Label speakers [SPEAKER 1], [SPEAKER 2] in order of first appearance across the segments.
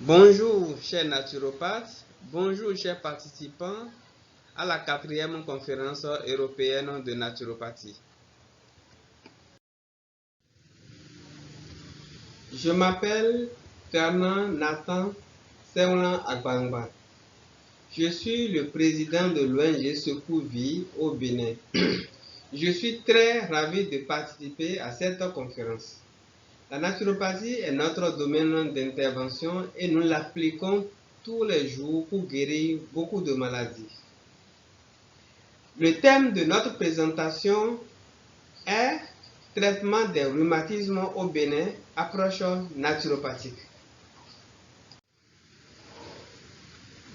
[SPEAKER 1] Bonjour chers naturopathes, bonjour chers participants à la 4e conférence européenne de naturopathie. Je m'appelle Fernand Nathan Sewlan Agbangba. Je suis le président de l'ONG Secours Vie au Bénin. Je suis très ravi de participer à cette conférence. La naturopathie est notre domaine d'intervention et nous l'appliquons tous les jours pour guérir beaucoup de maladies. Le thème de notre présentation est Traitement des rhumatismes au Bénin, approche naturopathique.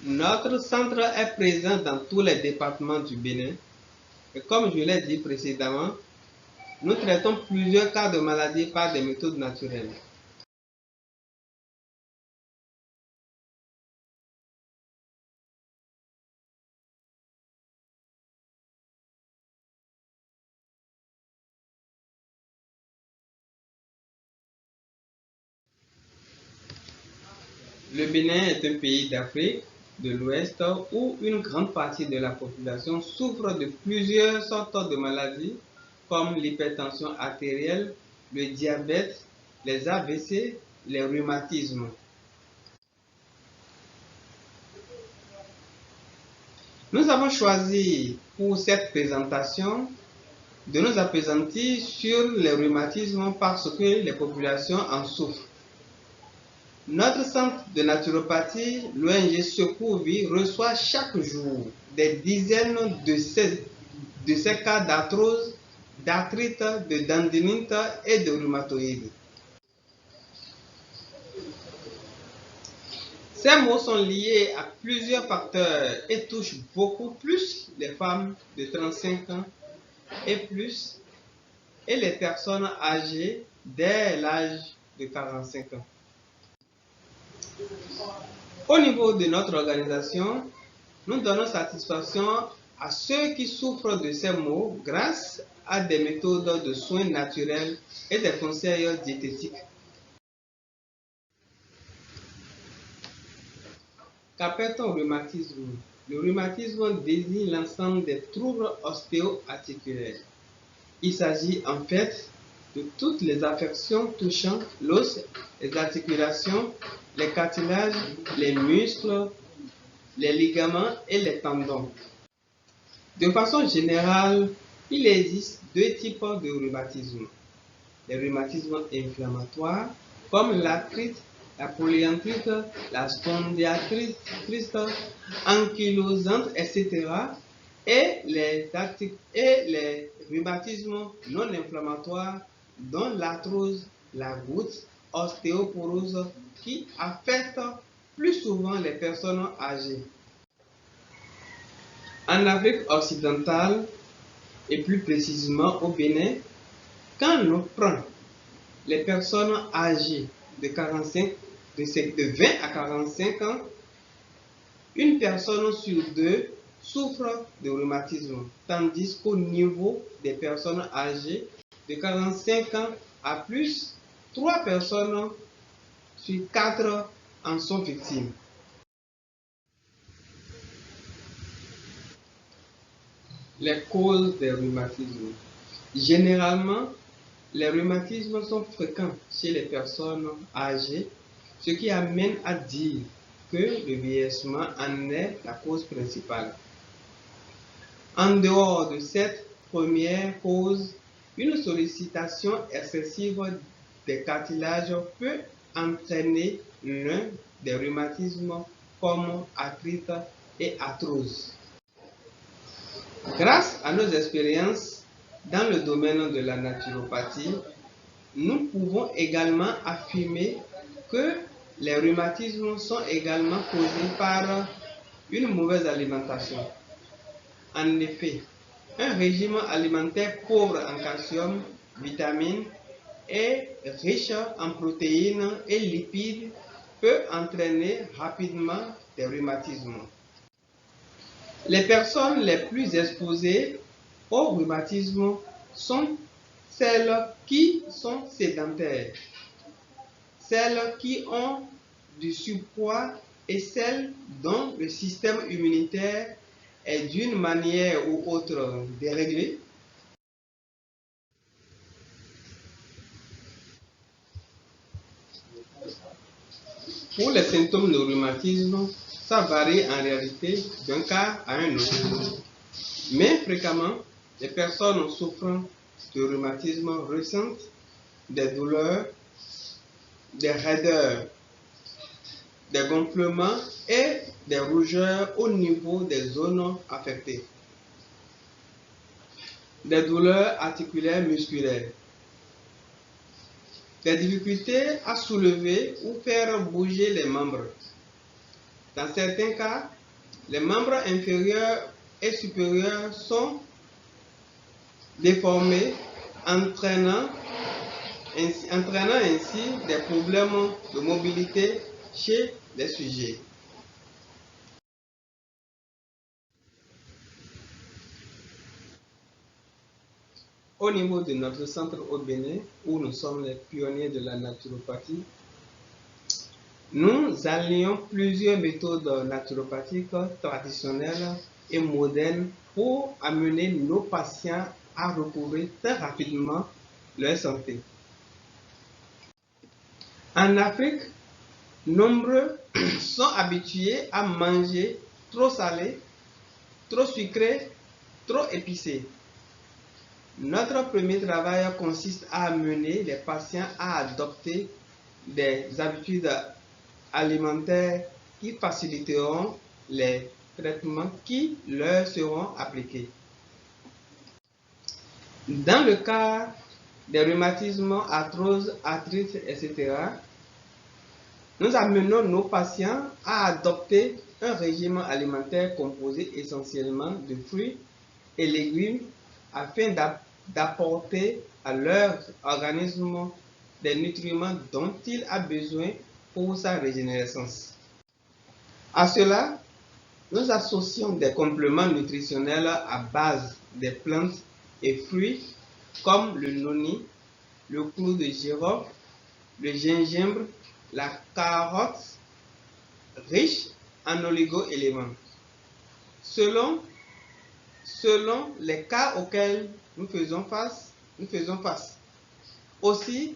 [SPEAKER 1] Notre centre est présent dans tous les départements du Bénin et comme je l'ai dit précédemment, nous traitons plusieurs cas de maladies par des méthodes naturelles. Le Bénin est un pays d'Afrique de l'Ouest où une grande partie de la population souffre de plusieurs sortes de maladies comme l'hypertension artérielle, le diabète, les AVC, les rhumatismes. Nous avons choisi pour cette présentation de nous appesantir sur les rhumatismes parce que les populations en souffrent. Notre centre de naturopathie, l'ONG Secours Vie, reçoit chaque jour des dizaines de ces cas d'arthrose, d'arthrite, de tendinite et de rhumatoïde. Ces maux sont liés à plusieurs facteurs et touchent beaucoup plus les femmes de 35 ans et plus et les personnes âgées dès l'âge de 45 ans. Au niveau de notre organisation, nous donnons satisfaction à ceux qui souffrent de ces maux grâce à des méthodes de soins naturels et des conseils diététiques. Qu'appelle-t-on rhumatisme? Le rhumatisme désigne l'ensemble des troubles ostéo-articulaires. Il s'agit en fait de toutes les affections touchant l'os, les articulations, les cartilages, les muscles, les ligaments et les tendons. De façon générale, il existe deux types de rhumatisme. Les rhumatismes inflammatoires comme l'arthrite, la polyarthrite, la spondyarthrite, ankylosante, etc. Et les rhumatismes non inflammatoires dont l'arthrose, la goutte, ostéoporose qui affectent plus souvent les personnes âgées. En Afrique occidentale et plus précisément au Bénin, quand on prend les personnes âgées de 20 à 45 ans, une personne sur deux souffre de rhumatisme, tandis qu'au niveau des personnes âgées de 45 ans à plus, 3 personnes sur 4 en sont victimes. Les causes des rhumatismes. Généralement, les rhumatismes sont fréquents chez les personnes âgées, ce qui amène à dire que le vieillissement en est la cause principale. En dehors de cette première cause, une sollicitation excessive des cartilages peut entraîner l'un des rhumatismes comme arthrite et arthrose. Grâce à nos expériences dans le domaine de la naturopathie, nous pouvons également affirmer que les rhumatismes sont également causés par une mauvaise alimentation. En effet, un régime alimentaire pauvre en calcium, vitamines et riche en protéines et lipides peut entraîner rapidement des rhumatismes. Les personnes les plus exposées au rhumatisme sont celles qui sont sédentaires, celles qui ont du surpoids et celle dont le système immunitaire est d'une manière ou autre déréglé. Pour les symptômes de rhumatisme, ça varie en réalité d'un cas à un autre. Mais fréquemment, les personnes souffrant de rhumatisme ressentent des douleurs, des raideurs, des gonflements et des rougeurs au niveau des zones affectées. Des douleurs articulaires musculaires. Des difficultés à soulever ou faire bouger les membres. Dans certains cas, les membres inférieurs et supérieurs sont déformés, entraînant ainsi des problèmes de mobilité chez les sujets. Au niveau de notre centre au Bénin, où nous sommes les pionniers de la naturopathie, nous allions plusieurs méthodes naturopathiques traditionnelles et modernes pour amener nos patients à recouvrer très rapidement leur santé. En Afrique, nombreux sont habitués à manger trop salé, trop sucré, trop épicé. Notre premier travail consiste à amener les patients à adopter des habitudes alimentaires qui faciliteront les traitements qui leur seront appliqués. Dans le cas des rhumatismes, arthroses, arthrites, etc., nous amenons nos patients à adopter un régime alimentaire composé essentiellement de fruits et légumes afin d'apporter à leur organisme des nutriments dont il a besoin pour sa régénérescence. À cela, nous associons des compléments nutritionnels à base des plantes et fruits comme le noni, le clou de girofle, le gingembre, la carotte, riche en oligo-éléments. Selon les cas auxquels nous faisons face. Aussi,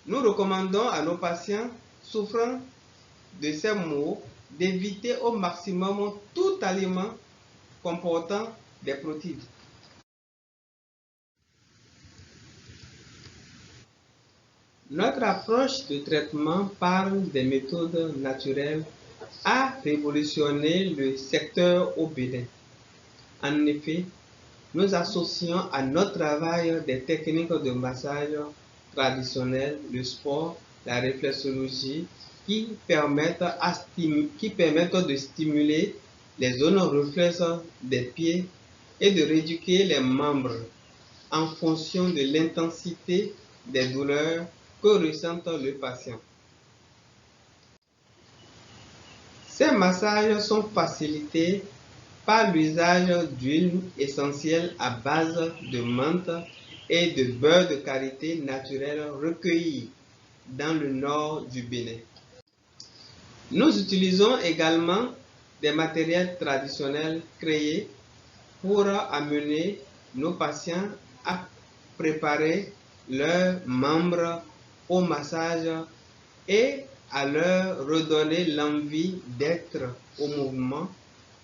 [SPEAKER 1] nous recommandons à nos patients souffrant de ces maux d'éviter au maximum tout aliment comportant des protéines. Notre approche de traitement par des méthodes naturelles a révolutionné le secteur au Bénin. En effet, nous associons à notre travail des techniques de massage traditionnelles, le sport, la réflexologie, qui permettent de stimuler les zones reflexes des pieds et de rééduquer les membres en fonction de l'intensité des douleurs que ressent le patient. Ces massages sont facilités par l'usage d'huiles essentielles à base de menthe et de beurre de karité naturel recueilli dans le nord du Bénin. Nous utilisons également des matériels traditionnels créés pour amener nos patients à préparer leurs membres au massage et à leur redonner l'envie d'être au mouvement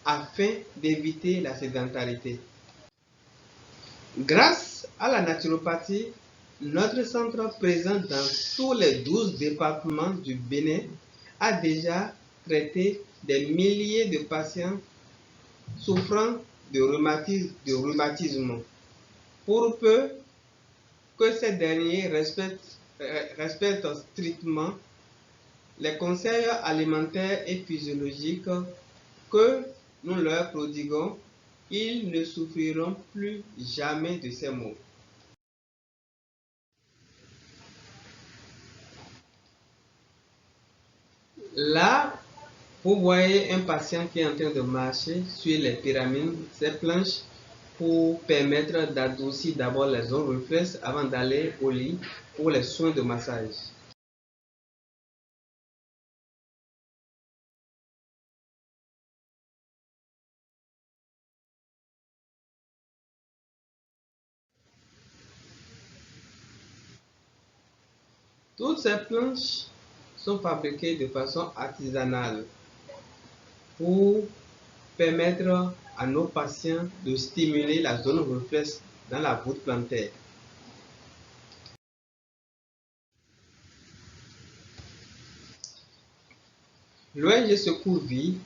[SPEAKER 1] afin d'éviter la sédentarité. Grâce à la naturopathie, notre centre présent dans tous les 12 départements du Bénin a déjà traité des milliers de patients souffrant de rhumatisme, pour peu que ces derniers respectent strictement les conseils alimentaires et physiologiques que nous leur prodiguons. Ils ne souffriront plus jamais de ces maux. Là, vous voyez un patient qui est en train de marcher sur les pyramides, ces planches, pour permettre d'adoucir d'abord les zones reflexes avant d'aller au lit pour les soins de massage. Toutes ces planches sont fabriquées de façon artisanale pour permettre à nos patients de stimuler la zone reflex dans la voûte plantaire. L'ONG Secours Vie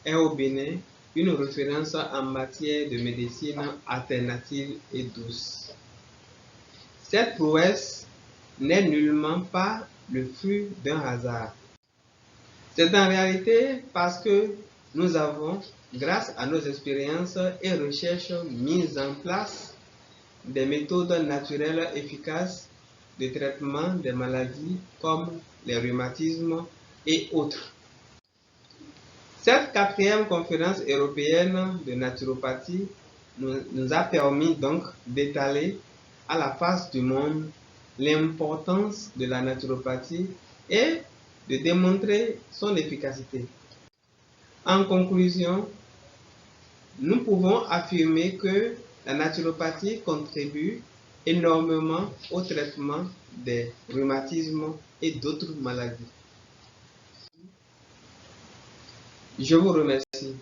[SPEAKER 1] est au Bénin une référence en matière de médecine alternative et douce. Cette prouesse n'est nullement pas le fruit d'un hasard. C'est en réalité parce que nous avons, grâce à nos expériences et recherches, mis en place des méthodes naturelles efficaces de traitement des maladies comme les rhumatismes et autres. Cette 4e conférence européenne de naturopathie nous a permis donc d'étaler à la face du monde l'importance de la naturopathie et de démontrer son efficacité. En conclusion, nous pouvons affirmer que la naturopathie contribue énormément au traitement des rhumatismes et d'autres maladies. Je vous remercie.